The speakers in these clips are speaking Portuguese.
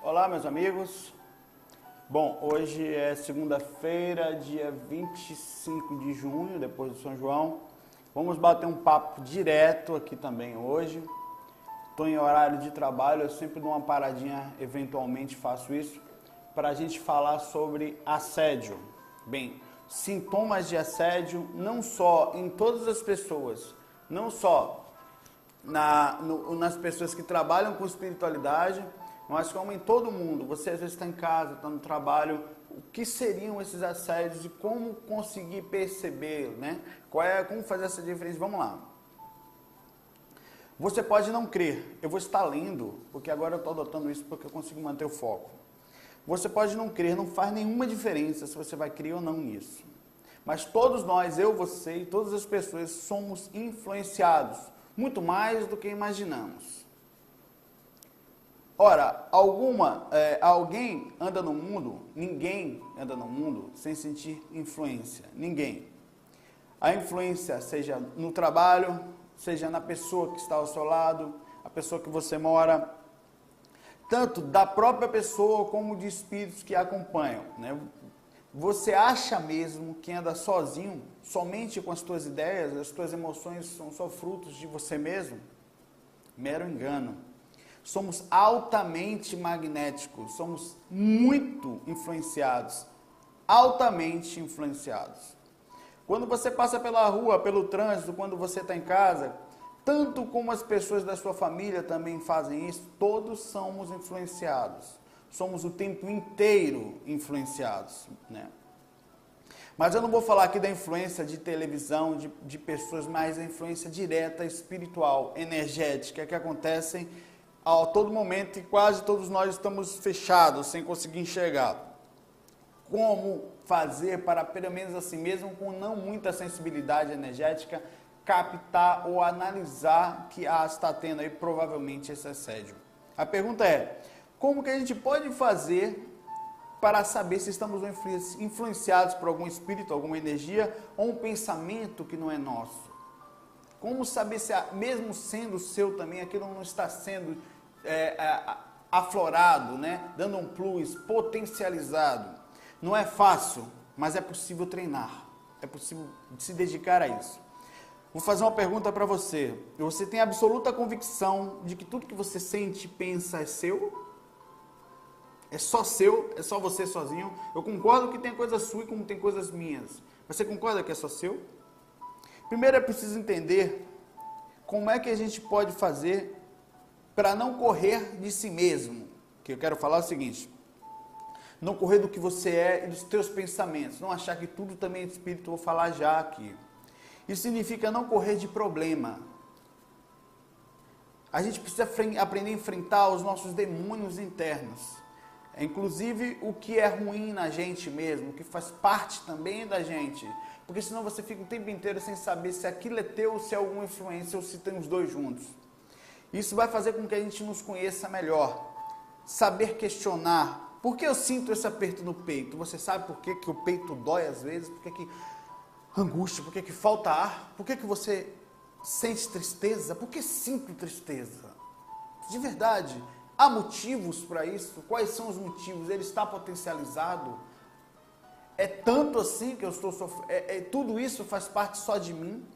Olá, meus amigos. Bom, hoje é segunda-feira, dia 25 de junho, depois do São João. Vamos bater um papo direto aqui também hoje. Estou em horário de trabalho, eu sempre dou uma paradinha, eventualmente faço isso, para a gente falar sobre assédio. Bem, sintomas de assédio não só em todas as pessoas, não só nas pessoas que trabalham com espiritualidade, mas como em todo mundo. Você às vezes está em casa, está no trabalho, o que seriam esses assédios e como conseguir perceber, né? Como fazer essa diferença? Vamos lá. Você pode não crer, eu vou estar lendo, porque agora eu estou adotando isso porque eu consigo manter o foco. Você pode não crer, não faz nenhuma diferença se você vai crer ou não nisso. Mas todos nós, eu, você e todas as pessoas somos influenciados, muito mais do que imaginamos. Ora, alguém anda no mundo, ninguém anda no mundo sem sentir influência, ninguém. A influência seja no trabalho, seja na pessoa que está ao seu lado, a pessoa que você mora, tanto da própria pessoa como de espíritos que a acompanham, né? Você acha mesmo que anda sozinho, somente com as tuas ideias, as tuas emoções são só frutos de você mesmo? Mero engano. Somos altamente magnéticos, somos muito influenciados, altamente influenciados. Quando você passa pela rua, pelo trânsito, quando você está em casa, tanto como as pessoas da sua família também fazem isso, todos somos influenciados. Somos o tempo inteiro influenciados, né? Mas eu não vou falar aqui da influência de televisão, de pessoas, mas a influência direta, espiritual, energética, que acontecem a todo momento e quase todos nós estamos fechados, sem conseguir enxergar. Como fazer para, pelo menos assim, mesmo com não muita sensibilidade energética, captar ou analisar que está tendo aí provavelmente esse assédio? A pergunta é, como que a gente pode fazer para saber se estamos influenciados por algum espírito, alguma energia ou um pensamento que não é nosso? Como saber se, mesmo sendo seu também, aquilo não está sendo aflorado, né? Dando um plus, potencializado? Não é fácil, mas é possível treinar. É possível se dedicar a isso. Vou fazer uma pergunta para você. Você tem absoluta convicção de que tudo que você sente e pensa é seu? É só seu? É só você sozinho? Eu concordo que tem coisas suas como tem coisas minhas. Você concorda que é só seu? Primeiro é preciso entender como é que a gente pode fazer para não correr de si mesmo. Que eu quero falar o seguinte: não correr do que você é e dos teus pensamentos. Não achar que tudo também é de espírito, vou falar já aqui. Isso significa não correr de problema. A gente precisa aprender a enfrentar os nossos demônios internos. Inclusive o que é ruim na gente mesmo, o que faz parte também da gente. Porque senão você fica o tempo inteiro sem saber se aquilo é teu, se é alguma influência ou se tem os dois juntos. Isso vai fazer com que a gente nos conheça melhor. Saber questionar. Por que eu sinto esse aperto no peito? Você sabe por que o peito dói às vezes? Por que angústia? Por que falta ar? Por que você sente tristeza? Por que sinto tristeza? De verdade, há motivos para isso? Quais são os motivos? Ele está potencializado? É tanto assim que eu estou sofrendo? Tudo isso faz parte só de mim?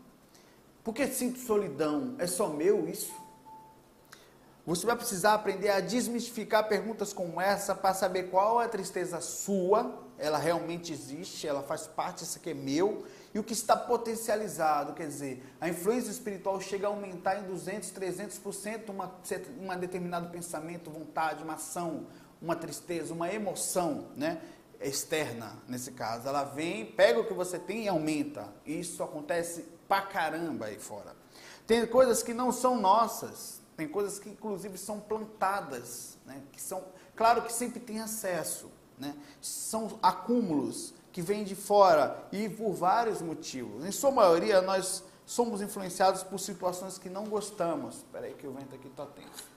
Por que sinto solidão? É só meu isso? Você vai precisar aprender a desmistificar perguntas como essa para saber qual é a tristeza sua, ela realmente existe, ela faz parte, isso aqui é meu, e o que está potencializado, quer dizer, a influência espiritual chega a aumentar em 200%, 300% um determinado pensamento, vontade, uma ação, uma tristeza, uma emoção, né? Externa, nesse caso. Ela vem, pega o que você tem e aumenta. Isso acontece pra caramba aí fora. Tem coisas que não são nossas, tem coisas que inclusive são plantadas, né? Que são, claro que sempre tem acesso, né? São acúmulos que vêm de fora e por vários motivos. Em sua maioria, nós somos influenciados por situações que não gostamos. Espera aí que o vento aqui está tenso.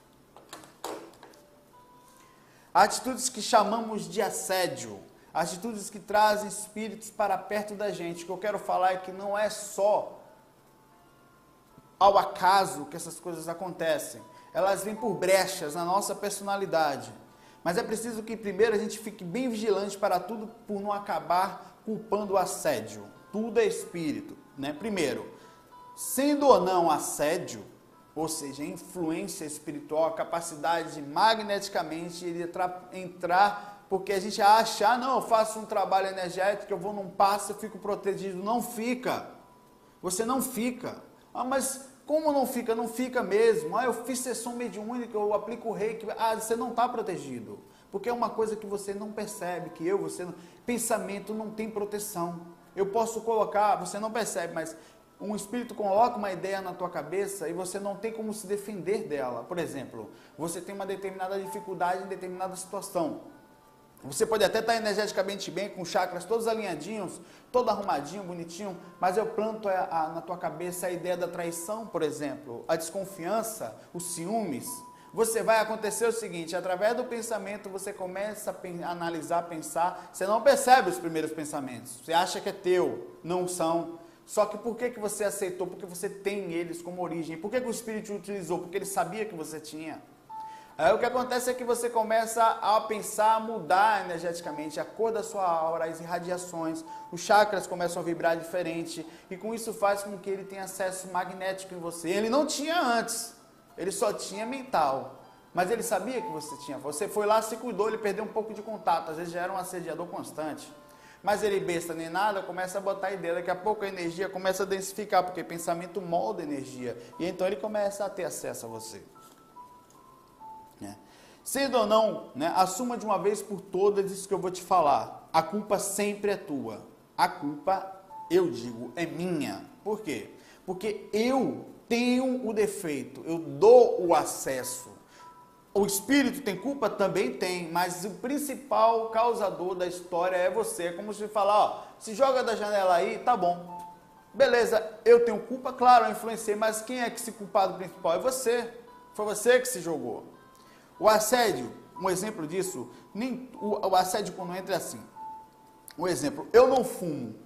Atitudes que chamamos de assédio, atitudes que trazem espíritos para perto da gente. O que eu quero falar é que não é só ao acaso que essas coisas acontecem. Elas vêm por brechas na nossa personalidade. Mas é preciso que primeiro a gente fique bem vigilante para tudo, por não acabar culpando o assédio. Tudo é espírito, né? Primeiro, sendo ou não assédio, ou seja, influência espiritual, a capacidade de magneticamente ele entrar, porque a gente acha, não, eu faço um trabalho energético, eu vou num passo, eu fico protegido. Não fica. Você não fica. Ah, mas como não fica? Não fica mesmo. Ah, eu fiz sessão mediúnica, eu aplico o reiki. Ah, você não está protegido. Porque é uma coisa que você não percebe, que você não... Pensamento não tem proteção. Eu posso colocar, você não percebe, mas um espírito coloca uma ideia na tua cabeça e você não tem como se defender dela. Por exemplo, você tem uma determinada dificuldade em determinada situação. Você pode até estar energeticamente bem, com chakras todos alinhadinhos, todo arrumadinho, bonitinho, mas eu planto na tua cabeça a ideia da traição, por exemplo, a desconfiança, os ciúmes. Você vai acontecer o seguinte, através do pensamento você começa a analisar, pensar, você não percebe os primeiros pensamentos, você acha que é teu, não são. Só que por que você aceitou? Porque você tem eles como origem. Por que o Espírito utilizou? Porque ele sabia que você tinha. Aí o que acontece é que você começa a pensar, a mudar energeticamente a cor da sua aura, as irradiações, os chakras começam a vibrar diferente e com isso faz com que ele tenha acesso magnético em você. Ele não tinha antes, ele só tinha mental, mas ele sabia que você tinha. Você foi lá, se cuidou, ele perdeu um pouco de contato, às vezes já era um assediador constante. Mas ele besta nem nada, começa a botar ideia, daqui a pouco a energia começa a densificar, porque pensamento molda energia, e então ele começa a ter acesso a você. Sendo ou não, né, assuma de uma vez por todas isso que eu vou te falar. A culpa sempre é tua. A culpa, eu digo, é minha. Por quê? Porque eu tenho o defeito, eu dou o acesso. O espírito tem culpa? Também tem, mas o principal causador da história é você. É como se falar, ó, se joga da janela aí, tá bom. Beleza, eu tenho culpa? Claro, eu influenciei, mas quem é que se culpado principal? É você. Foi você que se jogou. O assédio, um exemplo disso, o assédio quando entra é assim. Um exemplo, eu não fumo.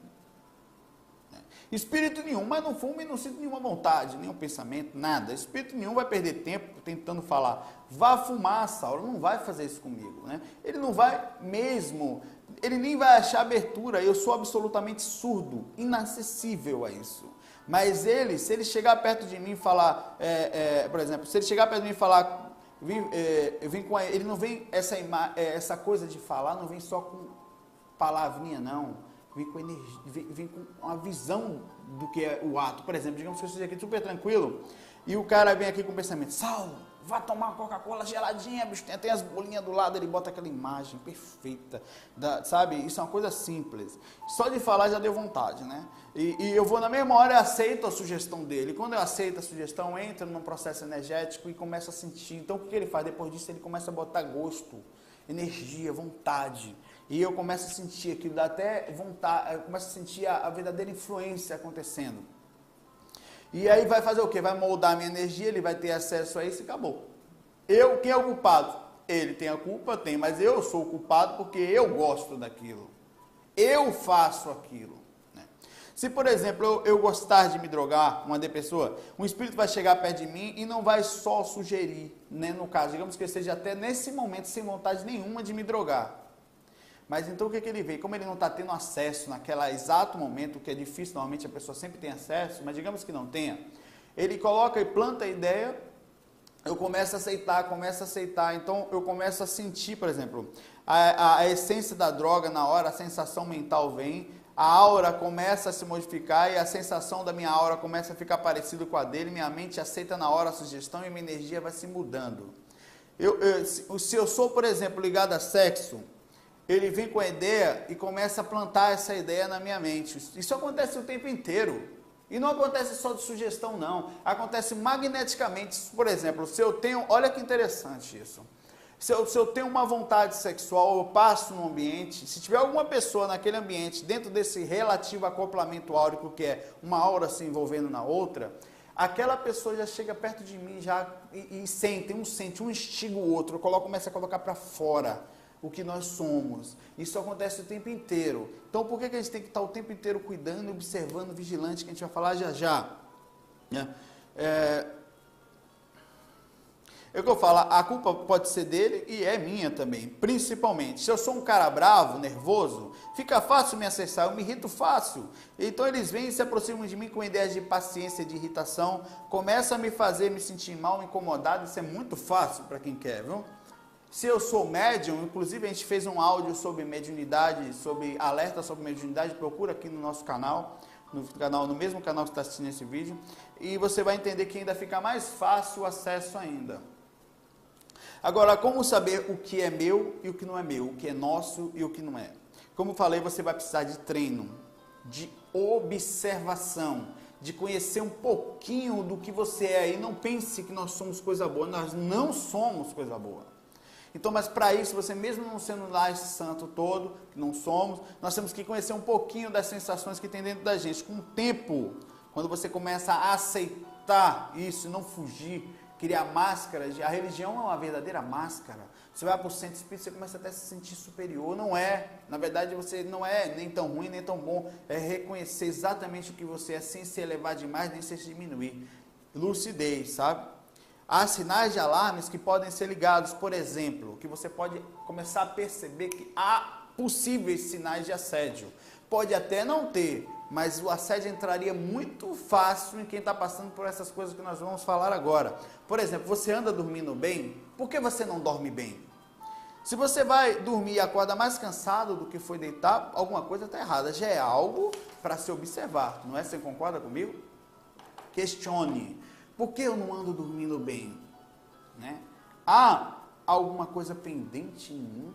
Espírito nenhum, mas não fumo e não sinto nenhuma vontade, nenhum pensamento, nada. Espírito nenhum vai perder tempo tentando falar, vá fumar, Saulo, não vai fazer isso comigo, né? Ele não vai mesmo, ele nem vai achar abertura, eu sou absolutamente surdo, inacessível a isso. Mas ele, se ele chegar perto de mim e falar, por exemplo, se ele chegar perto de mim e falar, ele não vem, essa coisa de falar não vem só com palavrinha, não. Vem com energia, vem com uma visão do que é o ato. Por exemplo, digamos que eu esteja aqui super tranquilo e o cara vem aqui com o pensamento, Saulo, vá tomar uma Coca-Cola geladinha, bicho, tem as bolinhas do lado, ele bota aquela imagem perfeita, sabe? Isso é uma coisa simples. Só de falar já deu vontade, né? E eu vou na mesma hora e aceito a sugestão dele. Quando eu aceito a sugestão, eu entro num processo energético e começo a sentir. Então, o que ele faz? Depois disso, ele começa a botar gosto, energia, vontade. E eu começo a sentir aquilo, dá até vontade, eu começo a sentir a verdadeira influência acontecendo. E aí vai fazer o quê? Vai moldar a minha energia, ele vai ter acesso a isso e acabou. Quem é o culpado? Ele tem a culpa? Tem, mas eu sou o culpado porque eu gosto daquilo. Eu faço aquilo. Né? Se, por exemplo, eu gostar de me drogar, uma pessoa, um espírito vai chegar perto de mim e não vai só sugerir, né? No caso, digamos que eu esteja até nesse momento sem vontade nenhuma de me drogar. Mas então o que ele vê? Como ele não está tendo acesso naquele exato momento, que é difícil, normalmente a pessoa sempre tem acesso, mas digamos que não tenha, ele coloca e planta a ideia, eu começo a aceitar, então eu começo a sentir, por exemplo, a essência da droga na hora, a sensação mental vem, a aura começa a se modificar e a sensação da minha aura começa a ficar parecida com a dele, minha mente aceita na hora a sugestão e minha energia vai se mudando. Se eu sou, por exemplo, ligado a sexo, ele vem com a ideia e começa a plantar essa ideia na minha mente. Isso acontece o tempo inteiro. E não acontece só de sugestão, não. Acontece magneticamente. Por exemplo, se eu tenho... Olha que interessante isso. Se eu tenho uma vontade sexual, eu passo no ambiente, se tiver alguma pessoa naquele ambiente, dentro desse relativo acoplamento áurico, que é uma aura se envolvendo na outra, aquela pessoa já chega perto de mim e sente, um instiga o outro, começa a colocar para fora o que nós somos. Isso acontece o tempo inteiro. Então, por que a gente tem que estar o tempo inteiro cuidando, observando, vigilante, que a gente vai falar já já? É o que eu falo, a culpa pode ser dele e é minha também, principalmente. Se eu sou um cara bravo, nervoso, fica fácil me acessar, eu me irrito fácil. Então eles vêm e se aproximam de mim com ideias de paciência, de irritação, começam a me fazer me sentir mal, incomodado, isso é muito fácil para quem quer, viu? Se eu sou médium, inclusive a gente fez um áudio sobre mediunidade, sobre alerta sobre mediunidade, procura aqui no nosso canal, no mesmo canal que está assistindo esse vídeo, e você vai entender que ainda fica mais fácil o acesso ainda. Agora, como saber o que é meu e o que não é meu, o que é nosso e o que não é? Como falei, você vai precisar de treino, de observação, de conhecer um pouquinho do que você é. E não pense que nós somos coisa boa, nós não somos coisa boa. Então, mas para isso, você mesmo não sendo lá esse santo todo, que não somos, nós temos que conhecer um pouquinho das sensações que tem dentro da gente. Com o tempo, quando você começa a aceitar isso e não fugir, criar máscaras, a religião é uma verdadeira máscara. Você vai para o centro espírita, você começa até a se sentir superior. Não é. Na verdade, você não é nem tão ruim, nem tão bom. É reconhecer exatamente o que você é, sem se elevar demais, nem se diminuir. Lucidez, sabe? Há sinais de alarmes que podem ser ligados, por exemplo, que você pode começar a perceber que há possíveis sinais de assédio. Pode até não ter, mas o assédio entraria muito fácil em quem está passando por essas coisas que nós vamos falar agora. Por exemplo, você anda dormindo bem? Por que você não dorme bem? Se você vai dormir e acorda mais cansado do que foi deitar, alguma coisa está errada. Já é algo para se observar, não é? Você concorda comigo? Questione. Por que eu não ando dormindo bem? Né? Há alguma coisa pendente em mim?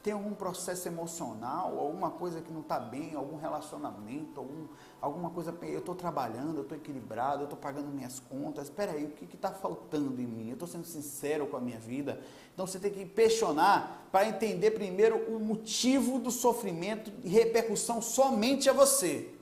Tem algum processo emocional, alguma coisa que não está bem, algum relacionamento, alguma coisa, eu estou trabalhando, eu estou equilibrado, eu estou pagando minhas contas, espera aí, o que está faltando em mim? Eu estou sendo sincero com a minha vida? Então você tem que questionar para entender primeiro o motivo do sofrimento e repercussão somente a você.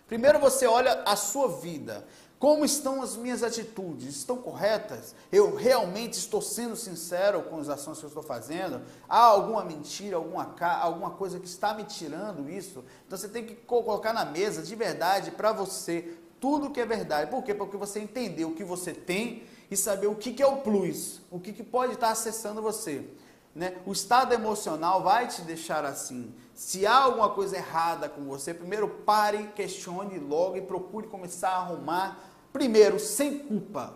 Primeiro você olha a sua vida. Como estão as minhas atitudes? Estão corretas? Eu realmente estou sendo sincero com as ações que eu estou fazendo? Há alguma mentira, alguma coisa que está me tirando isso? Então você tem que colocar na mesa de verdade para você tudo que é verdade. Por quê? Porque você entender o que você tem e saber o que é o plus, o que pode estar acessando você. Né? O estado emocional vai te deixar assim. Se há alguma coisa errada com você, primeiro pare, questione logo e procure começar a arrumar. Primeiro, sem culpa.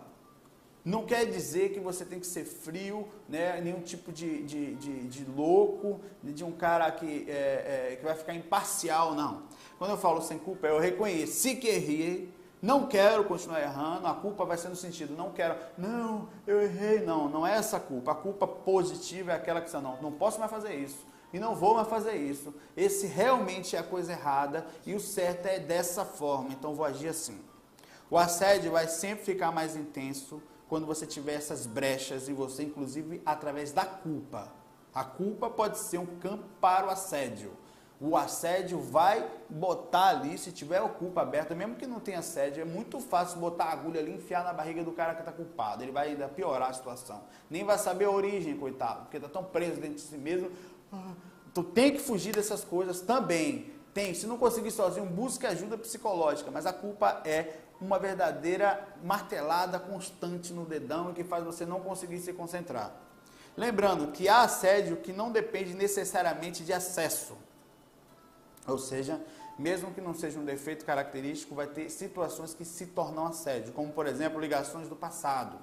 Não quer dizer que você tem que ser frio, né? Nenhum tipo de louco, de um cara que vai ficar imparcial, não. Quando eu falo sem culpa, eu reconheci que errei, não quero continuar errando, a culpa vai ser no sentido, não, eu errei, não é essa culpa. A culpa positiva é aquela que você não posso mais fazer isso. E não vou mais fazer isso. Esse realmente é a coisa errada e o certo é dessa forma, então vou agir assim. O assédio vai sempre ficar mais intenso quando você tiver essas brechas em você, inclusive através da culpa. A culpa pode ser um campo para o assédio. O assédio vai botar ali, se tiver a culpa aberta, mesmo que não tenha assédio, é muito fácil botar a agulha ali e enfiar na barriga do cara que está culpado. Ele vai ainda piorar a situação. Nem vai saber a origem, coitado, porque está tão preso dentro de si mesmo. Tu tem que fugir dessas coisas também. Se não conseguir sozinho, busque ajuda psicológica, mas a culpa é uma verdadeira martelada constante no dedão e que faz você não conseguir se concentrar. Lembrando que há assédio que não depende necessariamente de acesso. Ou seja, mesmo que não seja um defeito característico, vai ter situações que se tornam assédio, como por exemplo, ligações do passado.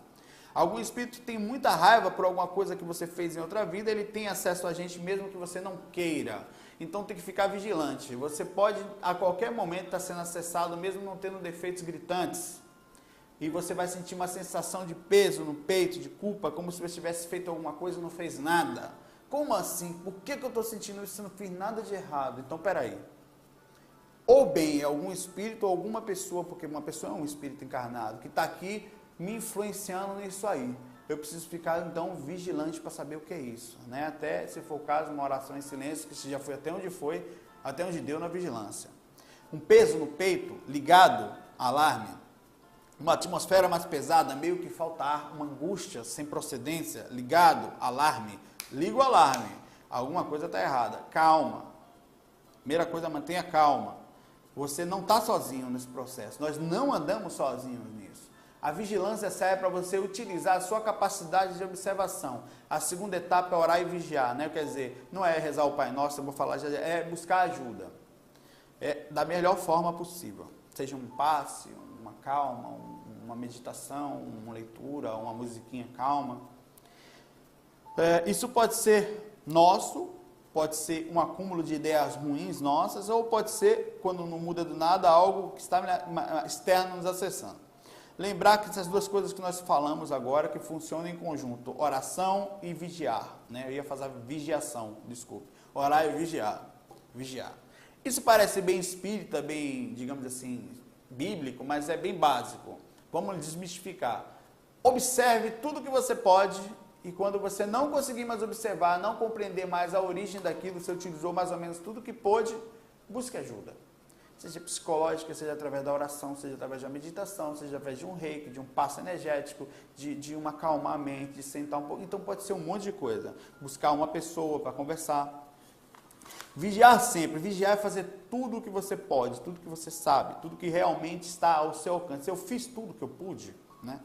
Algum espírito tem muita raiva por alguma coisa que você fez em outra vida, ele tem acesso a gente mesmo que você não queira. Então tem que ficar vigilante. Você pode a qualquer momento estar sendo acessado, mesmo não tendo defeitos gritantes. E você vai sentir uma sensação de peso no peito, de culpa, como se você tivesse feito alguma coisa e não fez nada. Como assim? Por que eu estou sentindo isso se não fiz nada de errado? Então, peraí. Ou bem é algum espírito ou alguma pessoa, porque uma pessoa é um espírito encarnado, que está aqui me influenciando nisso aí. Eu preciso ficar, então, vigilante para saber o que é isso. Né? Até, se for o caso, uma oração em silêncio, que já foi, até onde deu na vigilância. Um peso no peito, ligado, alarme. Uma atmosfera mais pesada, meio que falta ar, uma angústia sem procedência, ligado, alarme. Liga o alarme. Alguma coisa está errada. Calma. Primeira coisa, mantenha calma. Você não está sozinho nesse processo. Nós não andamos sozinhos nisso. A vigilância serve para você utilizar a sua capacidade de observação. A segunda etapa é orar e vigiar, né? Quer dizer, não é rezar o Pai Nosso, eu vou falar já, é buscar ajuda. Da melhor forma possível. Seja um passe, uma calma, uma meditação, uma leitura, uma musiquinha calma. Isso pode ser nosso, pode ser um acúmulo de ideias ruins nossas, ou pode ser, quando não muda do nada, algo que está externo nos acessando. Lembrar que essas duas coisas que nós falamos agora, que funcionam em conjunto, oração e vigiar, né? Eu ia fazer vigiação, desculpe. Orar e vigiar. Isso parece bem espírita, bem, digamos assim, bíblico, mas é bem básico. Vamos desmistificar. Observe tudo que você pode, e quando você não conseguir mais observar, não compreender mais a origem daquilo, você utilizou mais ou menos tudo que pôde, busque ajuda. Seja psicológica, seja através da oração, seja através da meditação, seja através de um reiki, de um passo energético, de uma acalmar a mente, de sentar um pouco. Então pode ser um monte de coisa. Buscar uma pessoa para conversar. Vigiar sempre. Vigiar é fazer tudo o que você pode, tudo que você sabe, tudo que realmente está ao seu alcance. Eu fiz tudo que eu pude, né?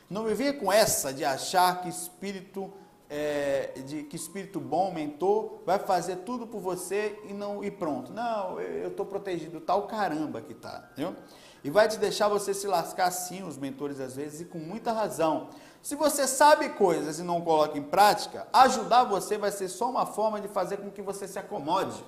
Não me venha com essa de achar que espírito bom, mentor, vai fazer tudo por você e pronto. Não, eu estou protegido, tal caramba que tá, entendeu? E vai te deixar você se lascar sim, os mentores às vezes, e com muita razão. Se você sabe coisas e não coloca em prática, ajudar você vai ser só uma forma de fazer com que você se acomode.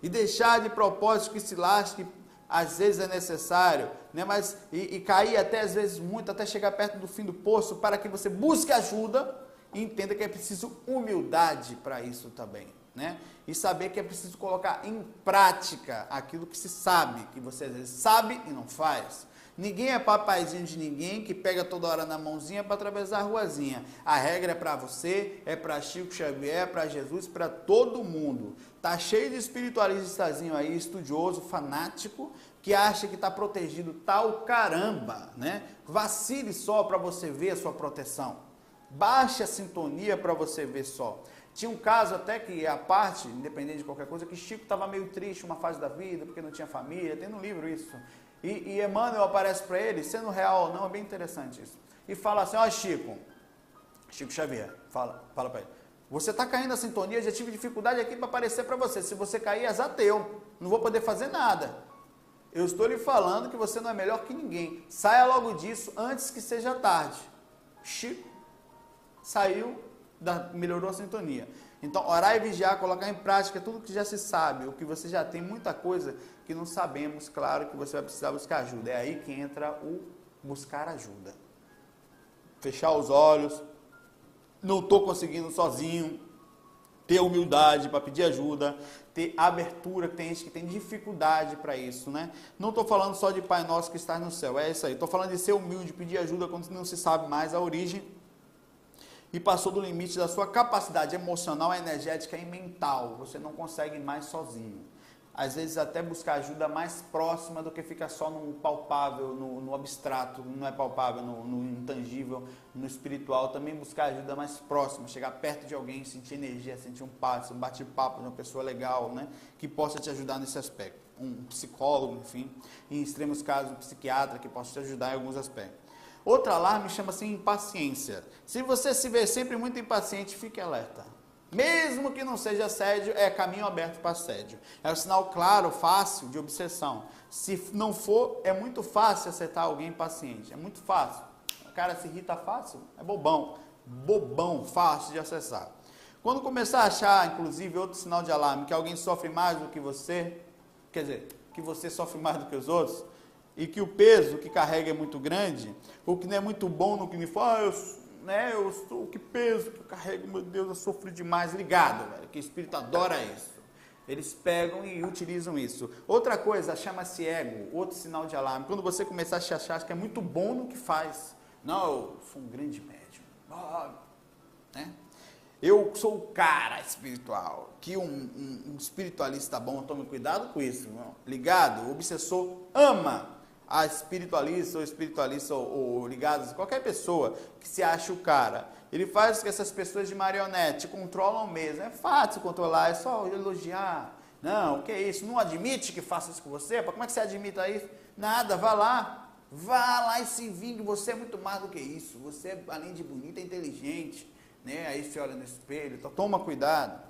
E deixar de propósito que se lasque, às vezes é necessário, né? Mas, e cair até às vezes muito, até chegar perto do fim do poço, para que você busque ajuda e entenda que é preciso humildade para isso também, né? E saber que é preciso colocar em prática aquilo que se sabe, que você às vezes sabe e não faz. Ninguém é papaizinho de ninguém que pega toda hora na mãozinha para atravessar a ruazinha. A regra é para você, é para Chico Xavier, é para Jesus, para todo mundo. Tá cheio de espiritualistazinho aí, estudioso, fanático, que acha que está protegido tal caramba, né? Vacile só para você ver a sua proteção. Baixe a sintonia para você ver só. Tinha um caso até que, a parte, independente de qualquer coisa, que Chico estava meio triste uma fase da vida, porque não tinha família, tem no livro isso. E Emmanuel aparece para ele, sendo real ou não, é bem interessante isso. E fala assim, ó Chico Xavier, fala para ele, você está caindo na sintonia, já tive dificuldade aqui para aparecer para você, se você cair és ateu, não vou poder fazer nada. Eu estou lhe falando que você não é melhor que ninguém, saia logo disso antes que seja tarde. Chico saiu, melhorou a sintonia. Então, orar e vigiar, colocar em prática tudo que já se sabe, o que você já tem, muita coisa que não sabemos, claro que você vai precisar buscar ajuda. É aí que entra o buscar ajuda. Fechar os olhos, não estou conseguindo sozinho, ter humildade para pedir ajuda, ter abertura, que tem gente que tem dificuldade para isso, né? Não estou falando só de Pai Nosso que está no céu, é isso aí. Estou falando de ser humilde, pedir ajuda quando não se sabe mais a origem e passou do limite da sua capacidade emocional, energética e mental. Você não consegue mais sozinho. Às vezes até buscar ajuda mais próxima do que ficar só no palpável, no abstrato, não é palpável, no intangível, no espiritual. Também buscar ajuda mais próxima, chegar perto de alguém, sentir energia, sentir um passo, um bate-papo de uma pessoa legal, né? Que possa te ajudar nesse aspecto. Um psicólogo, enfim, em extremos casos, um psiquiatra que possa te ajudar em alguns aspectos. Outro alarme chama-se impaciência. Se você se vê sempre muito impaciente, fique alerta. Mesmo que não seja assédio, é caminho aberto para assédio. É um sinal claro, fácil de obsessão. Se não for, é muito fácil acertar alguém impaciente. É muito fácil. O cara se irrita fácil, é bobão. Bobão, fácil de acessar. Quando começar a achar, inclusive, outro sinal de alarme, que alguém sofre mais do que você, quer dizer, que você sofre mais do que os outros, e que o peso que carrega é muito grande, ou que não é muito bom no que me fala, que peso que eu carrego, meu Deus, eu sofro demais. Ligado, velho, que o espírito adora isso. Eles pegam e utilizam isso. Outra coisa, chama-se ego, outro sinal de alarme. Quando você começar a se achar que é muito bom no que faz. Não, eu sou um grande médium. Né? Eu sou o cara espiritual. Que um espiritualista bom, tome cuidado com isso. Irmão. Ligado? O obsessor ama a espiritualista ou ligados, qualquer pessoa que se acha o cara. Ele faz que essas pessoas de marionete controlam mesmo. É fácil controlar, é só elogiar. Não, o que é isso? Não admite que faça isso com você? Como é que você admita isso? Nada, vá lá. Vá lá e se vingue, você é muito mais do que isso. Você, além de bonita, é inteligente, né? Aí você olha no espelho, então toma cuidado.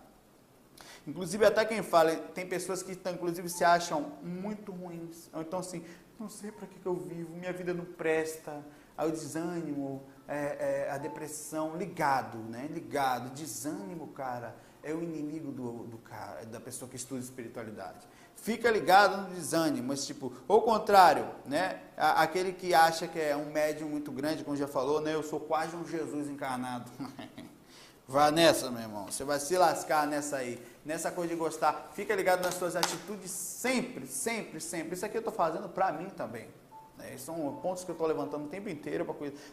Inclusive, até quem fala, tem pessoas que inclusive se acham muito ruins. Então, assim, não sei para que eu vivo, minha vida não presta. Aí o desânimo, a depressão, ligado, né? Ligado. Desânimo, cara, é o inimigo do cara, da pessoa que estuda espiritualidade. Fica ligado no desânimo, mas tipo, ou contrário, né? Aquele que acha que é um médium muito grande, como já falou, né? Eu sou quase um Jesus encarnado. Vá nessa, meu irmão. Você vai se lascar nessa aí. Nessa coisa de gostar. Fica ligado nas suas atitudes sempre, sempre, sempre. Isso aqui eu estou fazendo para mim também. São pontos que eu estou levantando o tempo inteiro.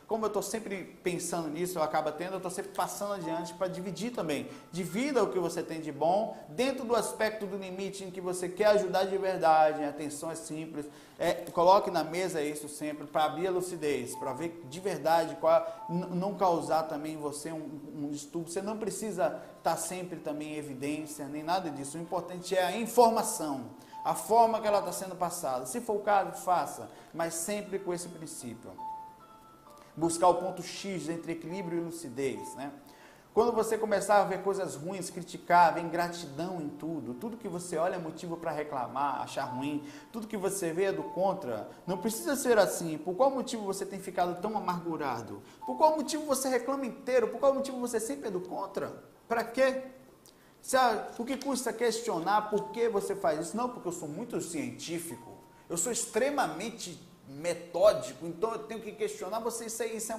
Como eu estou sempre pensando nisso, eu estou sempre passando adiante para dividir também. Divida o que você tem de bom, dentro do aspecto do limite em que você quer ajudar de verdade. A atenção é simples. Coloque na mesa isso sempre, para abrir a lucidez, para ver de verdade, não causar também em você um distúrbio. Você não precisa estar sempre também em evidência, nem nada disso. O importante é a informação. A forma que ela está sendo passada. Se for o caso, faça, mas sempre com esse princípio. Buscar o ponto X entre equilíbrio e lucidez, né? Quando você começar a ver coisas ruins, criticar, ver ingratidão em tudo que você olha é motivo para reclamar, achar ruim, tudo que você vê é do contra, não precisa ser assim. Por qual motivo você tem ficado tão amargurado? Por qual motivo você reclama inteiro? Por qual motivo você sempre é do contra? Para quê? O que custa questionar por que você faz isso? Não, porque eu sou muito científico, eu sou extremamente metódico, então eu tenho que questionar você. Isso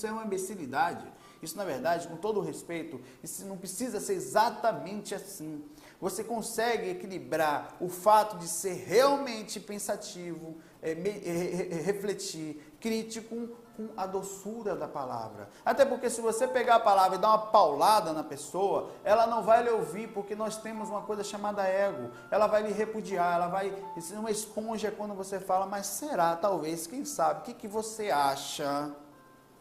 é uma imbecilidade. Isso, na verdade, com todo o respeito, isso não precisa ser exatamente assim. Você consegue equilibrar o fato de ser realmente pensativo, refletir, crítico, com a doçura da palavra. Até porque se você pegar a palavra e dar uma paulada na pessoa, ela não vai lhe ouvir, porque nós temos uma coisa chamada ego. Ela vai lhe repudiar, ela vai ser uma esponja quando você fala, mas será, talvez, quem sabe, o que você acha?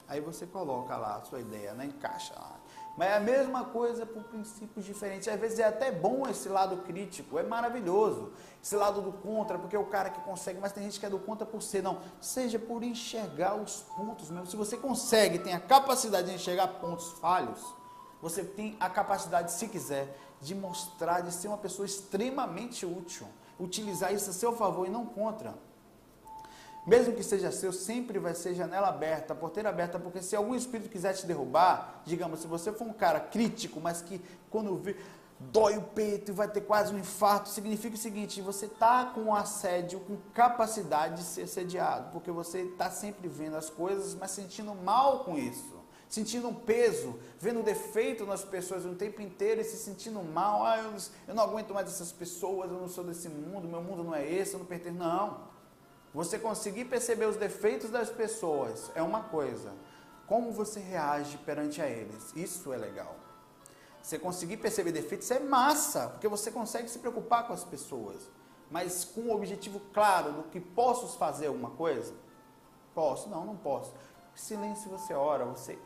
Aí você coloca lá a sua ideia, né? Encaixa lá. Mas é a mesma coisa por princípios diferentes. Às vezes é até bom esse lado crítico, é maravilhoso. Esse lado do contra, porque é o cara que consegue, mas tem gente que é do contra por ser. Não, seja por enxergar os pontos mesmo. Se você consegue, tem a capacidade de enxergar pontos falhos, você tem a capacidade, se quiser, de mostrar, de ser uma pessoa extremamente útil. Utilizar isso a seu favor e não contra. Mesmo que seja seu, sempre vai ser janela aberta, porteira aberta, porque se algum espírito quiser te derrubar, digamos, se você for um cara crítico, mas que quando vê, dói o peito e vai ter quase um infarto, significa o seguinte, você está com assédio, com capacidade de ser assediado, porque você está sempre vendo as coisas, mas sentindo mal com isso, sentindo um peso, vendo defeito nas pessoas o tempo inteiro e se sentindo mal. Eu não aguento mais essas pessoas, eu não sou desse mundo, meu mundo não é esse, eu não pertenço, não. Você conseguir perceber os defeitos das pessoas é uma coisa. Como você reage perante a eles, isso é legal. Você conseguir perceber defeitos é massa, porque você consegue se preocupar com as pessoas. Mas com o objetivo claro do que posso fazer alguma coisa? Posso? Não posso. Em silêncio você ora, você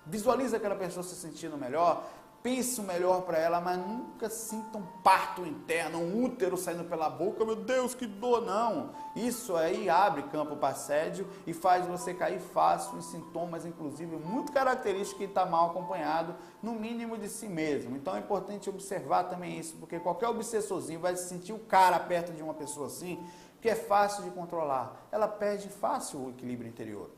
visualiza aquela pessoa se sentindo melhor, pense o melhor para ela, mas nunca sinta um parto interno, um útero saindo pela boca, meu Deus, que dor, não. Isso aí abre campo para assédio e faz você cair fácil em sintomas, inclusive, muito característicos que está mal acompanhado, no mínimo de si mesmo. Então é importante observar também isso, porque qualquer obsessorzinho vai se sentir o cara perto de uma pessoa assim, que é fácil de controlar. Ela perde fácil o equilíbrio interior.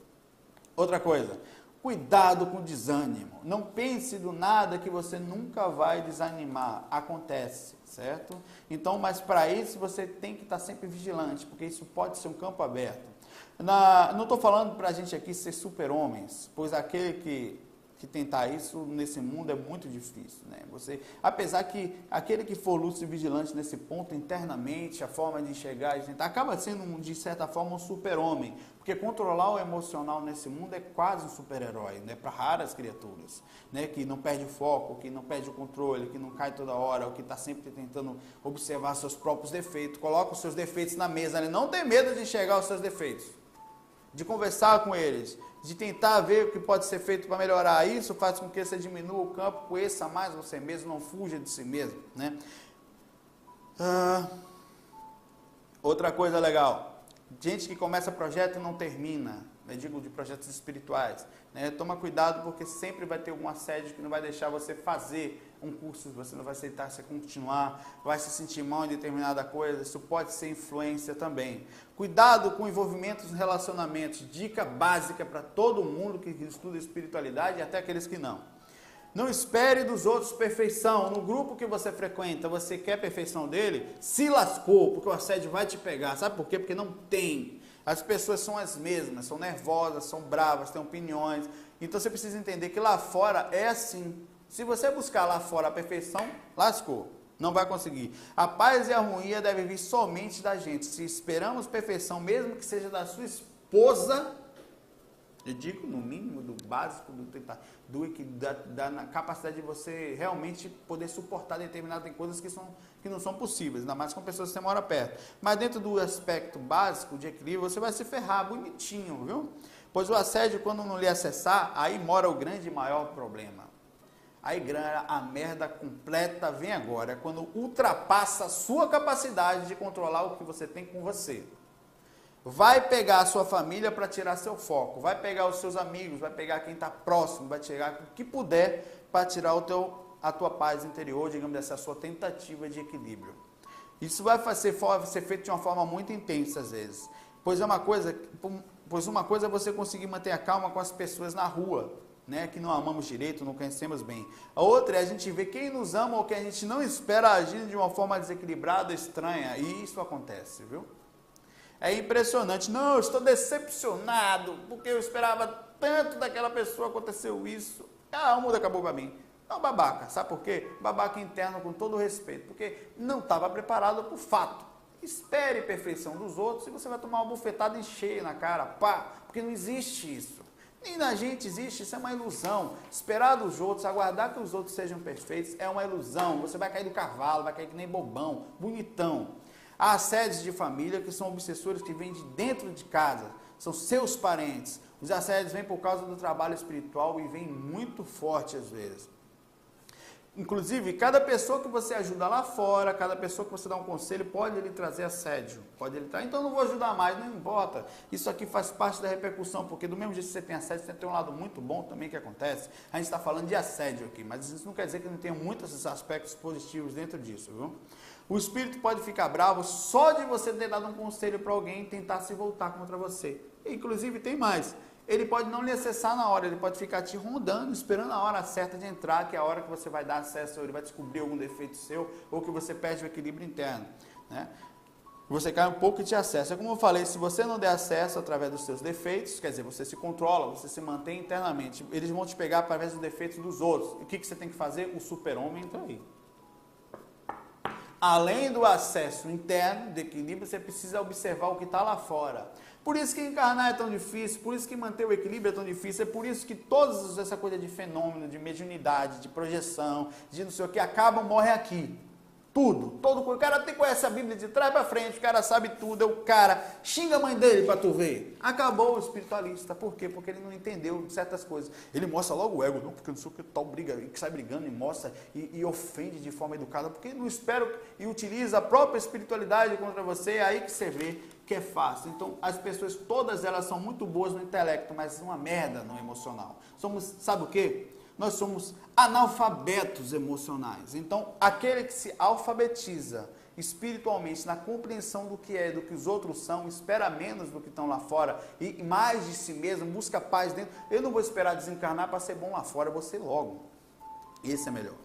Outra coisa, cuidado com o desânimo. Não pense do nada que você nunca vai desanimar. Acontece, certo? Então, mas para isso você tem que estar sempre vigilante, porque isso pode ser um campo aberto. Não estou falando para a gente aqui ser super-homens, pois aquele que tentar isso nesse mundo é muito difícil, né? Apesar que aquele que for lúcido e vigilante nesse ponto internamente, a forma de enxergar e tentar, acaba sendo de certa forma um super-homem, porque controlar o emocional nesse mundo é quase um super-herói, né? Para raras criaturas, né? Que não perde o foco, que não perde o controle, que não cai toda hora, ou que está sempre tentando observar seus próprios defeitos, coloca os seus defeitos na mesa, né? Não tem medo de enxergar os seus defeitos, de conversar com eles, de tentar ver o que pode ser feito para melhorar. Isso faz com que você diminua o campo, conheça mais você mesmo, não fuja de si mesmo, né? Outra coisa legal, Gente que começa projeto e não termina, eu digo de projetos espirituais, né? Toma cuidado porque sempre vai ter algum assédio que não vai deixar você fazer um curso, você não vai aceitar você continuar, vai se sentir mal em determinada coisa, isso pode ser influência também. Cuidado com envolvimentos nos relacionamentos, dica básica para todo mundo que estuda espiritualidade e até aqueles que não. Não espere dos outros perfeição. No grupo que você frequenta, você quer perfeição dele? Se lascou, porque o assédio vai te pegar. Sabe por quê? Porque não tem. As pessoas são as mesmas, são nervosas, são bravas, têm opiniões. Então você precisa entender que lá fora é assim. Se você buscar lá fora a perfeição, lascou. Não vai conseguir. A paz e a harmonia devem vir somente da gente. Se esperamos perfeição, mesmo que seja da sua esposa, eu digo no mínimo, do básico, da capacidade de você realmente poder suportar determinadas coisas que não são possíveis, ainda mais com pessoas que você mora perto. Mas dentro do aspecto básico de equilíbrio, você vai se ferrar bonitinho, viu? Pois o assédio, quando não lhe acessar, aí mora o grande e maior problema. Aí a merda completa vem agora, quando ultrapassa a sua capacidade de controlar o que você tem com você. Vai pegar a sua família para tirar seu foco, vai pegar os seus amigos, vai pegar quem está próximo, vai tirar o que puder para tirar a tua paz interior, digamos assim, a sua tentativa de equilíbrio. Isso vai ser feito de uma forma muito intensa às vezes, pois uma coisa é você conseguir manter a calma com as pessoas na rua, né, que não amamos direito, não conhecemos bem. A outra é a gente ver quem nos ama ou quem a gente não espera agindo de uma forma desequilibrada, estranha, e isso acontece, viu? É impressionante. Não, eu estou decepcionado, porque eu esperava tanto daquela pessoa, aconteceu isso. O mundo acabou para mim. Não, babaca. Sabe por quê? Babaca interno, com todo respeito. Porque não estava preparado para o fato. Espere perfeição dos outros e você vai tomar uma bufetada em cheio na cara. Pá, porque não existe isso. Nem na gente existe, isso é uma ilusão. Esperar dos outros, aguardar que os outros sejam perfeitos, é uma ilusão. Você vai cair do cavalo, vai cair que nem bobão, bonitão. Há assédios de família que são obsessores que vêm de dentro de casa, são seus parentes. Os assédios vêm por causa do trabalho espiritual e vêm muito forte às vezes. Inclusive, cada pessoa que você ajuda lá fora, cada pessoa que você dá um conselho, pode lhe trazer assédio. Então não vou ajudar mais, não importa. Isso aqui faz parte da repercussão, porque do mesmo jeito que você tem assédio, você tem um lado muito bom também que acontece. A gente está falando de assédio aqui, mas isso não quer dizer que não tenha muitos aspectos positivos dentro disso, viu? O espírito pode ficar bravo só de você ter dado um conselho para alguém e tentar se voltar contra você. E, inclusive, tem mais. Ele pode não lhe acessar na hora, ele pode ficar te rondando, esperando a hora certa de entrar, que é a hora que você vai dar acesso, ou ele vai descobrir algum defeito seu, ou que você perde o equilíbrio interno, né? Você cai um pouco e te acessa. Como eu falei, se você não der acesso através dos seus defeitos, quer dizer, você se controla, você se mantém internamente, eles vão te pegar através dos defeitos dos outros. E o que você tem que fazer? O super-homem entra aí. Além do acesso interno, de equilíbrio, você precisa observar o que está lá fora. Por isso que encarnar é tão difícil, por isso que manter o equilíbrio é tão difícil, é por isso que toda essa coisa de fenômeno, de mediunidade, de projeção, de não sei o que, morre aqui. Tudo, o cara tem que conhecer a Bíblia de trás para frente, o cara sabe tudo, o cara xinga a mãe dele para tu ver. Acabou o espiritualista, por quê? Porque ele não entendeu certas coisas. Ele mostra logo o ego, não, porque não sei o que tal, briga, que sai brigando e mostra e ofende de forma educada, porque não espera e utiliza a própria espiritualidade contra você, é aí que você vê que é fácil. Então, as pessoas, todas elas são muito boas no intelecto, mas uma merda no emocional. Sabe o quê? Nós somos analfabetos emocionais. Então, aquele que se alfabetiza espiritualmente na compreensão do que é, do que os outros são, espera menos do que estão lá fora e mais de si mesmo, busca paz dentro. Eu não vou esperar desencarnar para ser bom lá fora, eu vou ser logo. Esse é melhor.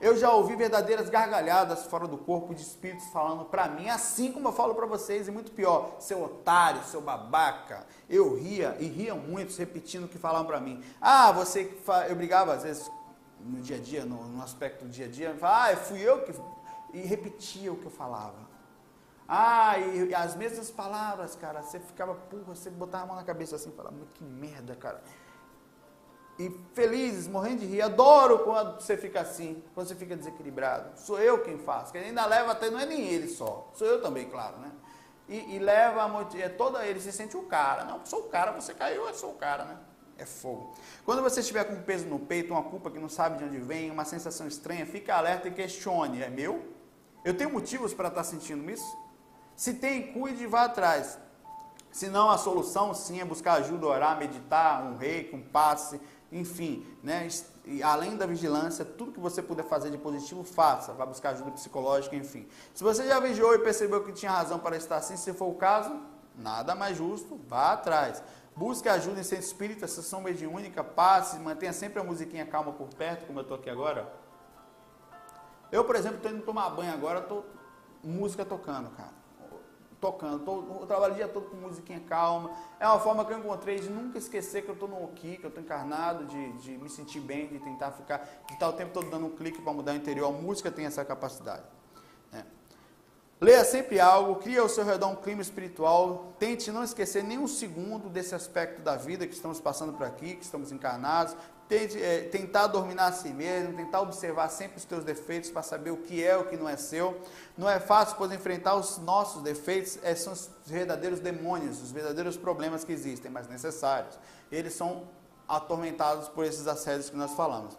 Eu já ouvi verdadeiras gargalhadas fora do corpo de espíritos falando para mim, assim como eu falo para vocês, e muito pior, seu otário, seu babaca. Eu ria, e riam muitos repetindo o que falavam para mim. Eu brigava às vezes no dia a dia, no aspecto do dia a dia, fui eu que... E repetia o que eu falava. E as mesmas palavras, cara, você ficava, você botava a mão na cabeça assim, falava, que merda, cara. E felizes, morrendo de rir, adoro quando você fica assim, quando você fica desequilibrado. Sou eu quem faço, que ainda leva até, não é nem ele só, sou eu também, claro, né? E leva, ele se sente o cara. Não, sou o cara, você caiu, eu sou o cara, né? É fogo. Quando você estiver com um peso no peito, uma culpa que não sabe de onde vem, uma sensação estranha, fique alerta e questione, é meu? Eu tenho motivos para estar sentindo isso? Se tem, cuide e vá atrás. Se não, a solução sim é buscar ajuda, orar, meditar, um reiki, um passe, enfim, né? E além da vigilância, tudo que você puder fazer de positivo, faça. Vai buscar ajuda psicológica, enfim. Se você já vigiou e percebeu que tinha razão para estar assim, se for o caso, nada mais justo, vá atrás. Busque ajuda em centro espírita, sessão mediúnica, passe, mantenha sempre a musiquinha calma por perto, como eu estou aqui agora. Eu, por exemplo, estou indo tomar banho agora, estou música tocando, cara. Eu trabalho o dia todo com musiquinha calma. É uma forma que eu encontrei de nunca esquecer que eu estou no aqui, que eu estou encarnado, de me sentir bem, de tentar estar o tempo todo dando um clique para mudar o interior. A música tem essa capacidade. Né? Leia sempre algo, cria ao seu redor um clima espiritual, tente não esquecer nem um segundo desse aspecto da vida que estamos passando por aqui, que estamos encarnados. Tentar dominar a si mesmo, tentar observar sempre os teus defeitos para saber o que é o que não é seu. Não é fácil, pois enfrentar os nossos defeitos são os verdadeiros demônios, os verdadeiros problemas que existem, mas necessários. Eles são atormentados por esses assédios que nós falamos.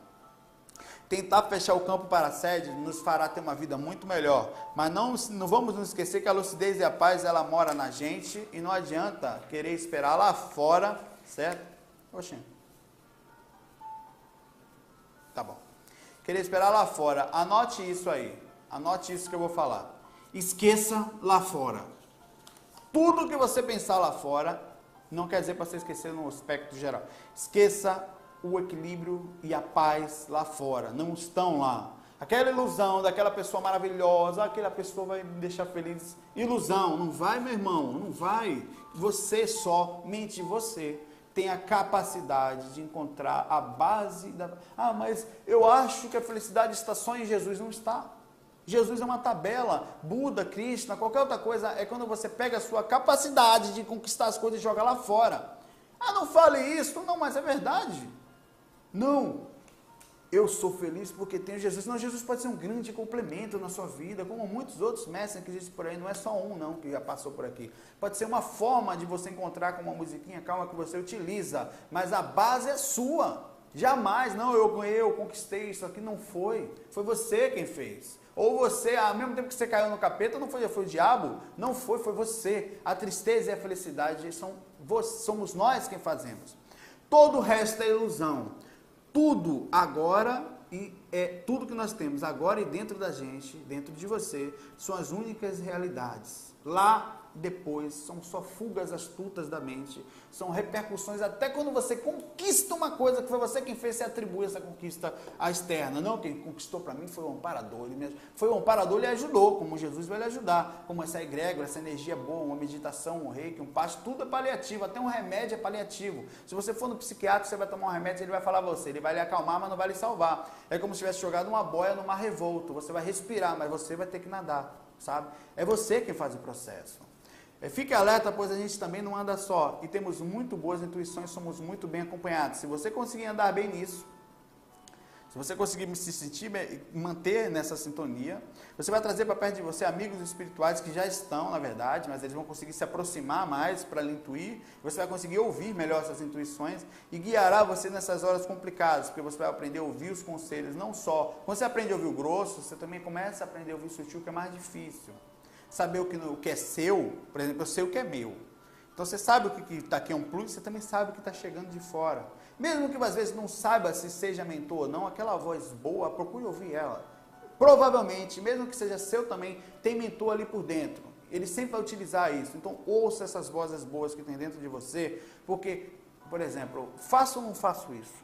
Tentar fechar o campo para assédio nos fará ter uma vida muito melhor, mas não vamos nos esquecer que a lucidez e a paz, ela mora na gente, e não adianta querer esperar lá fora, certo? Oxê. Tá bom. Queria esperar lá fora. Anote isso aí. Anote isso que eu vou falar. Esqueça lá fora. Tudo que você pensar lá fora, não quer dizer para você esquecer no aspecto geral. Esqueça o equilíbrio e a paz lá fora. Não estão lá. Aquela ilusão daquela pessoa maravilhosa, aquela pessoa vai me deixar feliz. Ilusão. Não vai, meu irmão. Não vai. Você, somente você, tem a capacidade de encontrar a base da... Ah, mas eu acho que a felicidade está só em Jesus. Não está. Jesus é uma tabela. Buda, Krishna, qualquer outra coisa, é quando você pega a sua capacidade de conquistar as coisas e joga lá fora. Ah, não fale isso. Não, mas é verdade. Não. Eu sou feliz porque tenho Jesus. Não, Jesus pode ser um grande complemento na sua vida, como muitos outros mestres que existem por aí. Não é só um, não, que já passou por aqui. Pode ser uma forma de você encontrar com uma musiquinha calma que você utiliza, mas a base é sua. Jamais, não, eu ganhei, eu conquistei, isso aqui não foi. Foi você quem fez. Ou você, ao mesmo tempo que você caiu no capeta, não foi o diabo? Não foi você. A tristeza e a felicidade somos nós quem fazemos. Todo o resto é ilusão. Tudo agora, e tudo que nós temos agora e dentro da gente, dentro de você, são as únicas realidades. Lá, depois, são só fugas astutas da mente, são repercussões, até quando você conquista uma coisa que foi você quem fez, você atribui essa conquista à externa. Não, quem conquistou para mim foi o amparador, ele mesmo. Foi o amparador, ele ajudou, como Jesus vai lhe ajudar, como essa egrégora, essa energia boa, uma meditação, um reiki, um passe, tudo é paliativo, até um remédio é paliativo. Se você for no psiquiatra, você vai tomar um remédio, ele vai falar a você, ele vai lhe acalmar, mas não vai lhe salvar. É como se tivesse jogado uma boia no mar revolto, você vai respirar, mas você vai ter que nadar, sabe? É você quem faz o processo. Fique alerta, pois a gente também não anda só, e temos muito boas intuições, somos muito bem acompanhados. Se você conseguir andar bem nisso, se você conseguir se sentir bem, manter nessa sintonia, você vai trazer para perto de você amigos espirituais que já estão, na verdade, mas eles vão conseguir se aproximar mais para lhe intuir, você vai conseguir ouvir melhor essas intuições e guiará você nessas horas complicadas, porque você vai aprender a ouvir os conselhos, não só. Quando você aprende a ouvir o grosso, você também começa a aprender a ouvir o sutil, que é mais difícil. Saber o que é seu, por exemplo, eu sei o que é meu. Então você sabe o que está aqui é um plus, você também sabe o que está chegando de fora. Mesmo que às vezes não saiba se seja mentor ou não, aquela voz boa, procure ouvir ela. Provavelmente, mesmo que seja seu também, tem mentor ali por dentro. Ele sempre vai utilizar isso. Então ouça essas vozes boas que tem dentro de você, porque, por exemplo, faço ou não faço isso?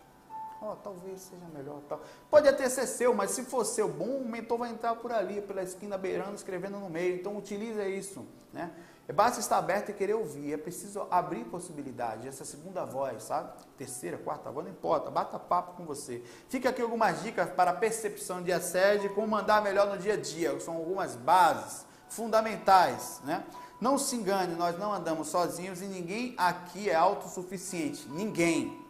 Talvez seja melhor, tal. Pode até ser seu, mas se for seu bom, o mentor vai entrar por ali, pela esquina beirando, escrevendo no meio. Então utiliza isso, né? Basta estar aberto e querer ouvir. É preciso abrir possibilidade. Essa segunda voz, sabe? Terceira, quarta voz, não importa. Bata papo com você. Fica aqui algumas dicas para percepção de assédio, como andar melhor no dia a dia. São algumas bases fundamentais, né? Não se engane, nós não andamos sozinhos e ninguém aqui é autossuficiente. Ninguém.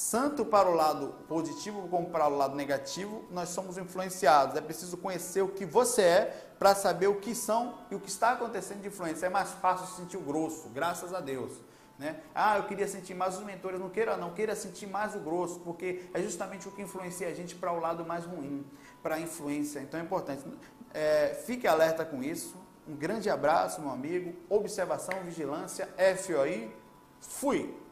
Tanto para o lado positivo como para o lado negativo, nós somos influenciados. É preciso conhecer o que você é para saber o que são e o que está acontecendo de influência. É mais fácil sentir o grosso, graças a Deus. Né? Eu queria sentir mais os mentores. Não queira sentir mais o grosso, porque é justamente o que influencia a gente para o lado mais ruim, para a influência. Então é importante. Fique alerta com isso. Um grande abraço, meu amigo. Observação, vigilância, FOI. Fui!